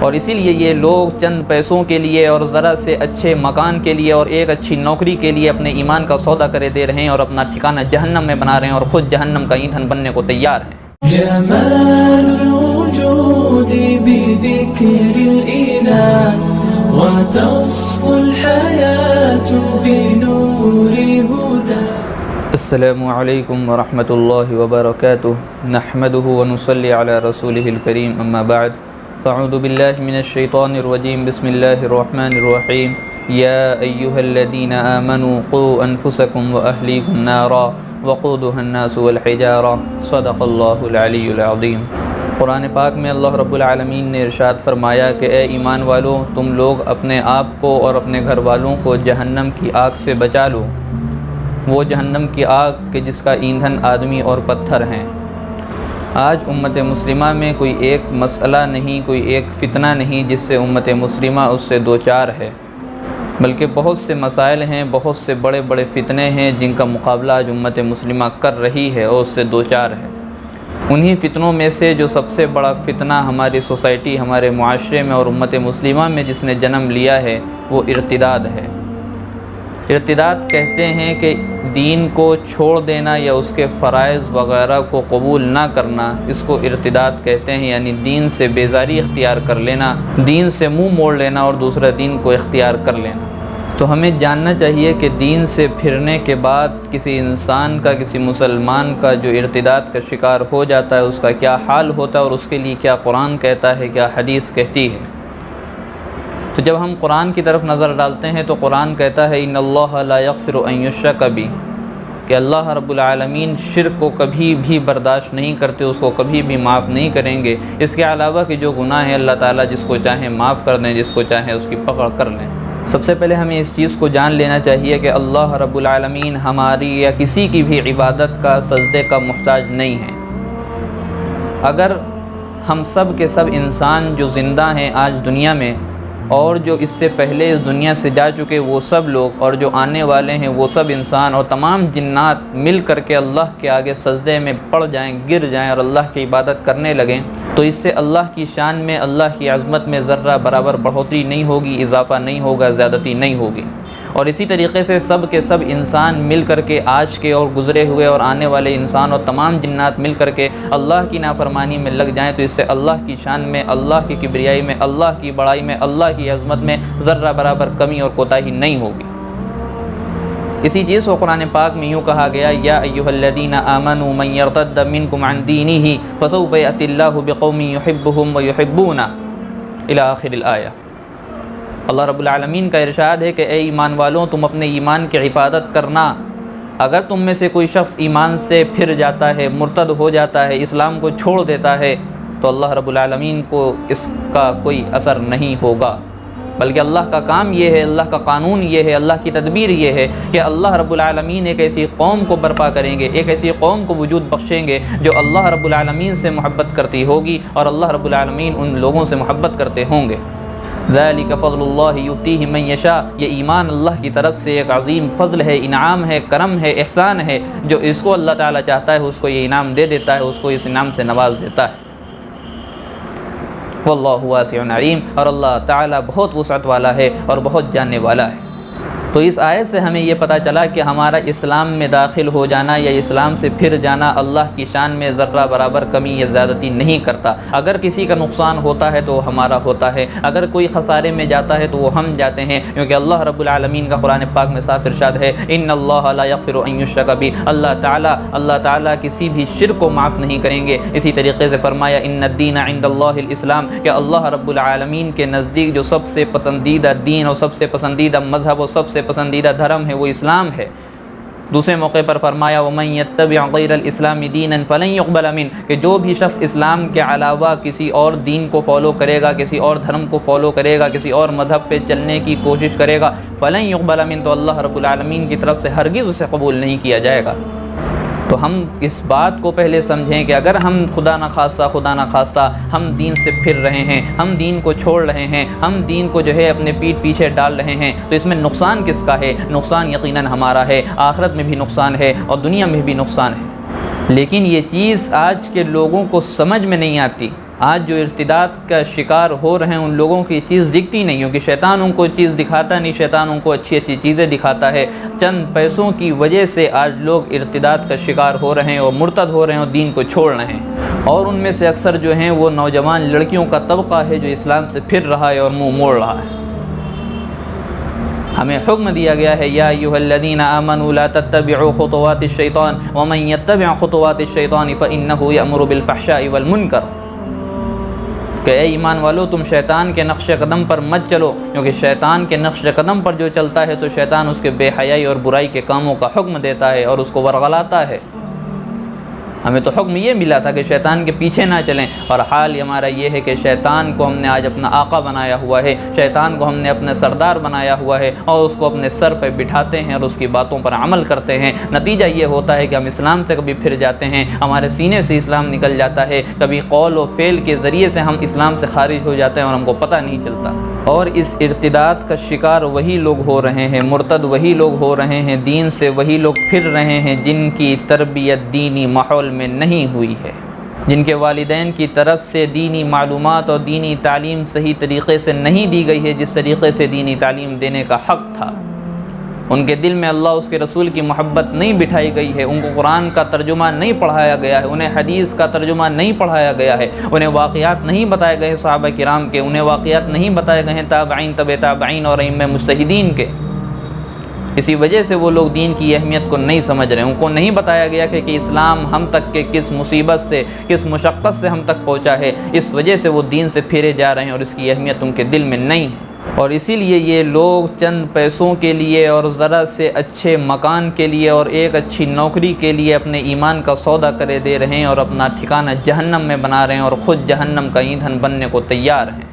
اور اسی لیے یہ لوگ چند پیسوں کے لیے اور ذرا سے اچھے مکان کے لیے اور ایک اچھی نوکری کے لیے اپنے ایمان کا سودا کرے دے رہے ہیں اور اپنا ٹھکانہ جہنم میں بنا رہے ہیں اور خود جہنم کا ایندھن بننے کو تیار ہیں۔ جمال الوجود بذكر الإله وتصفو الحياة بنور هدى۔ السلام علیکم ورحمۃ اللہ وبرکاتہ، نحمده ونصلی علی رسولہ الکریم، اما بعد فاعوذ باللہ من الشیطان الرجیم، بسم اللہ الرحمن الرحیم۔ یا ایہا الذین آمنوا قوا انفسکم واہلیکم نارا وقودها الناس والحجارہ، صدق اللہ العلی العظیم۔ قرآن پاک میں اللہ رب العالمین نے ارشاد فرمایا کہ اے ایمان والو، تم لوگ اپنے آپ کو اور اپنے گھر والوں کو جہنم کی آگ سے بچا لو، وہ جہنم کی آگ کہ جس کا ایندھن آدمی اور پتھر ہیں۔ آج امت مسلمہ میں کوئی ایک مسئلہ نہیں، کوئی ایک فتنہ نہیں جس سے امت مسلمہ اس سے دوچار ہے، بلکہ بہت سے مسائل ہیں، بہت سے بڑے بڑے فتنے ہیں جن کا مقابلہ آج امت مسلمہ کر رہی ہے اور اس سے دوچار ہے۔ انہی فتنوں میں سے جو سب سے بڑا فتنہ ہماری سوسائٹی، ہمارے معاشرے میں اور امت مسلمہ میں جس نے جنم لیا ہے وہ ارتداد ہے۔ ارتداد کہتے ہیں کہ دین کو چھوڑ دینا یا اس کے فرائض وغیرہ کو قبول نہ کرنا، اس کو ارتداد کہتے ہیں، یعنی دین سے بیزاری اختیار کر لینا، دین سے منہ موڑ لینا اور دوسرے دین کو اختیار کر لینا۔ تو ہمیں جاننا چاہیے کہ دین سے پھرنے کے بعد کسی انسان کا، کسی مسلمان کا جو ارتداد کا شکار ہو جاتا ہے اس کا کیا حال ہوتا ہے اور اس کے لیے کیا قرآن کہتا ہے، کیا حدیث کہتی ہے۔ تو جب ہم قرآن کی طرف نظر ڈالتے ہیں تو قرآن کہتا ہے ان اللہ لا یغفر ان یشرک بہ، کہ اللہ رب العالمین شرک کو کبھی بھی برداشت نہیں کرتے، اس کو کبھی بھی معاف نہیں کریں گے۔ اس کے علاوہ کہ جو گناہ ہیں اللہ تعالیٰ جس کو چاہیں معاف کر دیں، جس کو چاہیں اس کی پکڑ کر لیں۔ سب سے پہلے ہمیں اس چیز کو جان لینا چاہیے کہ اللہ رب العالمین ہماری یا کسی کی بھی عبادت کا، سجدے کا محتاج نہیں ہے۔ اگر ہم سب کے سب انسان جو زندہ ہیں آج دنیا میں اور جو اس سے پہلے اس دنیا سے جا چکے وہ سب لوگ اور جو آنے والے ہیں وہ سب انسان اور تمام جنات مل کر کے اللہ کے آگے سجدے میں پڑ جائیں، گر جائیں اور اللہ کی عبادت کرنے لگیں تو اس سے اللہ کی شان میں، اللہ کی عظمت میں ذرہ برابر بڑھوتری نہیں ہوگی، اضافہ نہیں ہوگا، زیادتی نہیں ہوگی۔ اور اسی طریقے سے سب کے سب انسان مل کر کے، آج کے اور گزرے ہوئے اور آنے والے انسان اور تمام جنات مل کر کے اللہ کی نافرمانی میں لگ جائیں تو اس سے اللہ کی شان میں، اللہ کی کبریائی میں، اللہ کی بڑائی میں، اللہ کی عظمت میں ذرہ برابر کمی اور کوتاہی نہیں ہوگی۔ اسی چیز کو قرآن پاک میں یوں کہا گیا یا ایھا الذین آمنوا من یرتد منکم عن دینہ فسوف یأتی اللہ بقوم یحبهم ویحبونہ الی آخر الآیہ۔ اللہ رب العالمین کا ارشاد ہے کہ اے ایمان والوں، تم اپنے ایمان کی حفاظت کرنا۔ اگر تم میں سے کوئی شخص ایمان سے پھر جاتا ہے، مرتد ہو جاتا ہے، اسلام کو چھوڑ دیتا ہے تو اللہ رب العالمین کو اس کا کوئی اثر نہیں ہوگا، بلکہ اللہ کا کام یہ ہے، اللہ کا قانون یہ ہے، اللہ کی تدبیر یہ ہے کہ اللہ رب العالمین ایک ایسی قوم کو برپا کریں گے، ایک ایسی قوم کو وجود بخشیں گے جو اللہ رب العالمین سے محبت کرتی ہوگی اور اللہ رب العالمین ان لوگوں سے محبت کرتے ہوں گے۔ ذالک فضل اللہ یؤتیہ من یشاء، یہ ایمان اللہ کی طرف سے ایک عظیم فضل ہے، انعام ہے، کرم ہے، احسان ہے، جو اس کو اللہ تعالیٰ چاہتا ہے اس کو یہ انعام دے دیتا ہے، اس کو اس انعام سے نواز دیتا ہے۔ واللہ واسع علیم، اور اللہ تعالیٰ بہت وسعت والا ہے اور بہت جاننے والا ہے۔ تو اس آیت سے ہمیں یہ پتہ چلا کہ ہمارا اسلام میں داخل ہو جانا یا اسلام سے پھر جانا اللہ کی شان میں ذرہ برابر کمی یا زیادتی نہیں کرتا۔ اگر کسی کا نقصان ہوتا ہے تو وہ ہمارا ہوتا ہے، اگر کوئی خسارے میں جاتا ہے تو وہ ہم جاتے ہیں، کیونکہ اللہ رب العالمین کا قرآن پاک میں صاف ارشاد ہے ان اللہ لا یغفر ان یشرک بہ، اللہ تعالیٰ کسی بھی شرک کو معاف نہیں کریں گے۔ اسی طریقے سے فرمایا ان الدین عند اللہ الاسلام، کہ اللہ رب العالمین کے نزدیک جو سب سے پسندیدہ دین اور سب سے پسندیدہ مذہب اور سب سے پسندیدہ دھرم ہے وہ اسلام ہے۔ دوسرے موقع پر فرمایا وَمَن يَتَّبِعْ غَيْرَ الْإِسْلَامِ دِينًا فَلَن يُقْبَلَ مِنْهُ، کہ جو بھی شخص اسلام کے علاوہ کسی اور دین کو فالو کرے گا، کسی اور دھرم کو فالو کرے گا، کسی اور مذہب پہ چلنے کی کوشش کرے گا، فَلَن يُقْبَلَ مِنْهُ، تو اللہ رب العالمین کی طرف سے ہرگز اسے قبول نہیں کیا جائے گا۔ تو ہم اس بات کو پہلے سمجھیں کہ اگر ہم خدا نخواستہ ہم دین سے پھر رہے ہیں، ہم دین کو چھوڑ رہے ہیں، ہم دین کو جو ہے اپنے پیٹھ پیچھے ڈال رہے ہیں، تو اس میں نقصان کس کا ہے؟ نقصان یقیناً ہمارا ہے، آخرت میں بھی نقصان ہے اور دنیا میں بھی نقصان ہے۔ لیکن یہ چیز آج کے لوگوں کو سمجھ میں نہیں آتی، آج جو ارتداد کا شکار ہو رہے ہیں ان لوگوں کی چیز دکھتی نہیں، کیونکہ شیطان ان کو چیز دکھاتا نہیں، شیطان ان کو اچھی اچھی چیزیں دکھاتا ہے۔ چند پیسوں کی وجہ سے آج لوگ ارتداد کا شکار ہو رہے ہیں اور مرتد ہو رہے ہیں اور دین کو چھوڑ رہے ہیں، اور ان میں سے اکثر جو ہیں وہ نوجوان لڑکیوں کا طبقہ ہے جو اسلام سے پھر رہا ہے اور منہ موڑ رہا ہے۔ ہمیں حکم دیا گیا ہے یا ایھا الذین آمنوا لا تتبعوا خطوات الشیطان ومن یتبع خطوات الشیطان فإنہ یأمر بالفحشاء والمنکر، کہ اے ایمان والو تم شیطان کے نقش قدم پر مت چلو، کیونکہ شیطان کے نقش قدم پر جو چلتا ہے تو شیطان اس کے بے حیائی اور برائی کے کاموں کا حکم دیتا ہے اور اس کو ورغلاتا ہے۔ ہمیں تو حکم یہ ملا تھا کہ شیطان کے پیچھے نہ چلیں، اور حال ہمارا یہ ہے کہ شیطان کو ہم نے آج اپنا آقا بنایا ہوا ہے، شیطان کو ہم نے اپنا سردار بنایا ہوا ہے اور اس کو اپنے سر پہ بٹھاتے ہیں اور اس کی باتوں پر عمل کرتے ہیں۔ نتیجہ یہ ہوتا ہے کہ ہم اسلام سے کبھی پھر جاتے ہیں، ہمارے سینے سے اسلام نکل جاتا ہے، کبھی قول و فعل کے ذریعے سے ہم اسلام سے خارج ہو جاتے ہیں اور ہم کو پتہ نہیں چلتا۔ اور اس ارتداد کا شکار وہی لوگ ہو رہے ہیں، مرتد وہی لوگ ہو رہے ہیں، دین سے وہی لوگ پھر رہے ہیں جن کی تربیت دینی ماحول میں نہیں ہوئی ہے، جن کے والدین کی طرف سے دینی معلومات اور دینی تعلیم صحیح طریقے سے نہیں دی گئی ہے جس طریقے سے دینی تعلیم دینے کا حق تھا۔ ان کے دل میں اللہ اس کے رسول کی محبت نہیں بٹھائی گئی ہے، ان کو قرآن کا ترجمہ نہیں پڑھایا گیا ہے، انہیں حدیث کا ترجمہ نہیں پڑھایا گیا ہے، انہیں واقعات نہیں بتائے گئے صحابہ کرام کے، انہیں واقعات نہیں بتائے گئے ہیں تابعین تبع تابعین اور ائمہ مجتہدین کے۔ اسی وجہ سے وہ لوگ دین کی اہمیت کو نہیں سمجھ رہے ہیں، ان کو نہیں بتایا گیا کہ اسلام ہم تک کے کس مصیبت سے کس مشقت سے ہم تک پہنچا ہے، اس وجہ سے وہ دین سے پھرے جا رہے ہیں اور اس کی اہمیت ان کے دل میں نہیں ہے۔ اور اسی لیے یہ لوگ چند پیسوں کے لیے اور ذرا سے اچھے مکان کے لیے اور ایک اچھی نوکری کے لیے اپنے ایمان کا سودا کرے دے رہے ہیں اور اپنا ٹھکانہ جہنم میں بنا رہے ہیں اور خود جہنم کا ایندھن بننے کو تیار ہیں۔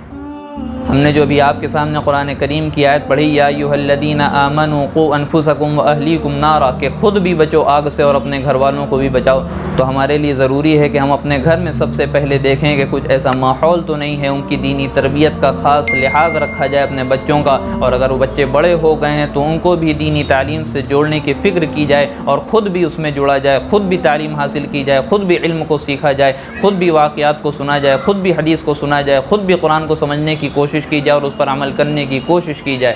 ہم نے جو ابھی آپ کے سامنے قرآن کریم کی آیت پڑھی یا ایھا الذین آمنوا قوا انفسکم واہلیکم نارا، کہ خود بھی بچو آگ سے اور اپنے گھر والوں کو بھی بچاؤ، تو ہمارے لیے ضروری ہے کہ ہم اپنے گھر میں سب سے پہلے دیکھیں کہ کچھ ایسا ماحول تو نہیں ہے، ان کی دینی تربیت کا خاص لحاظ رکھا جائے اپنے بچوں کا، اور اگر وہ بچے بڑے ہو گئے ہیں تو ان کو بھی دینی تعلیم سے جوڑنے کی فکر کی جائے اور خود بھی اس میں جڑا جائے، خود بھی تعلیم حاصل کی جائے، خود بھی علم کو سیکھا جائے، خود بھی واقعات کو سنا جائے، خود بھی حدیث کو سنا جائے، خود بھی قرآن کو سمجھنے کی کوشش کی جائے اور اس پر عمل کرنے کی کوشش کی جائے۔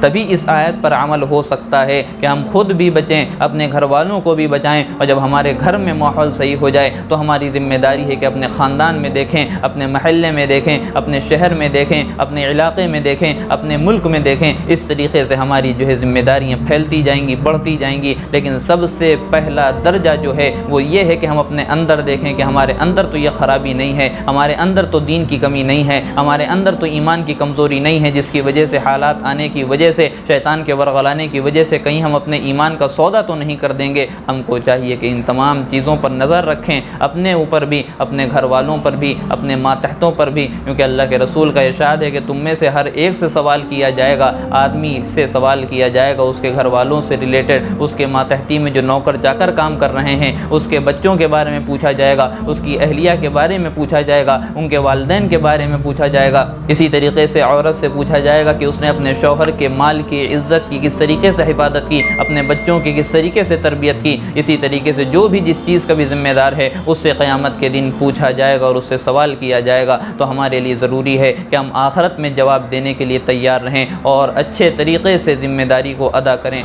تبھی اس آیت پر عمل ہو سکتا ہے کہ ہم خود بھی بچیں، اپنے گھر والوں کو بھی بچائیں، اور جب ہمارے گھر میں ماحول صحیح ہو جائے تو ہماری ذمہ داری ہے کہ اپنے خاندان میں دیکھیں، اپنے محلے میں دیکھیں، اپنے شہر میں دیکھیں، اپنے علاقے میں دیکھیں، اپنے ملک میں دیکھیں۔ اس طریقے سے ہماری جو ہے ذمہ داریاں پھیلتی جائیں گی، بڑھتی جائیں گی، لیکن سب سے پہلا درجہ جو ہے وہ یہ ہے کہ ہم اپنے اندر دیکھیں کہ ہمارے اندر تو یہ خرابی نہیں ہے، ہمارے اندر تو دین کی کمی نہیں ہے، ہمارے اندر تو ایمان کی کمزوری نہیں ہے، جس کی وجہ سے حالات آنے کی وجہ سے، شیطان کے ورغلانے کی وجہ سے کہیں ہم اپنے ایمان کا سودا تو نہیں کر دیں گے۔ ہم کو چاہیے کہ ان تمام چیزوں پر نظر رکھیں، اپنے اوپر بھی، اپنے گھر والوں پر بھی، اپنے ماتحتوں پر بھی، کیونکہ اللہ کے رسول کا ارشاد ہے کہ تم میں سے ہر ایک سے سوال کیا جائے گا، آدمی سے سوال کیا جائے گا، اس کے گھر والوں سے ریلیٹڈ، اس کے ماتحتی میں جو نوکر چا کر کام کر رہے ہیں اس کے بچوں کے بارے میں پوچھا جائے گا، اس کی اہلیہ کے بارے میں پوچھا جائے گا، ان کے والدین کے بارے میں پوچھا جائے گا۔ اسی طریقے سے عورت سے پوچھا جائے گا کہ اس نے اپنے شوہر کے مال کی عزت کی کس طریقے سے حفاظت کی، اپنے بچوں کی کس طریقے سے تربیت کی۔ اسی طریقے سے جو بھی جس چیز کا بھی ذمہ دار ہے اس سے قیامت کے دن پوچھا جائے گا اور اس سے سوال کیا جائے گا۔ تو ہمارے لیے ضروری ہے کہ ہم آخرت میں جواب دینے کے لیے تیار رہیں اور اچھے طریقے سے ذمہ داری کو ادا کریں۔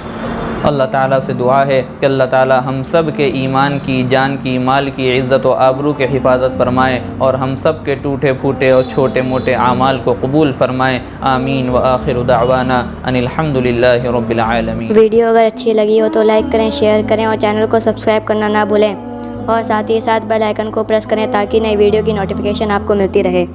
اللہ تعالیٰ سے دعا ہے کہ اللہ تعالیٰ ہم سب کے ایمان کی، جان کی، مال کی، عزت و آبرو کی حفاظت فرمائے اور ہم سب کے ٹوٹے پھوٹے اور چھوٹے موٹے اعمال کو قبول فرمائے۔ آمین۔ وآخر دعوانا ان الحمد للہ رب العالمین۔ ویڈیو اگر اچھی لگی ہو تو لائک کریں، شیئر کریں اور چینل کو سبسکرائب کرنا نہ بھولیں، اور ساتھ ہی ساتھ بیل آئیکن کو پریس کریں تاکہ نئی ویڈیو کی نوٹیفیکیشن آپ کو ملتی رہے۔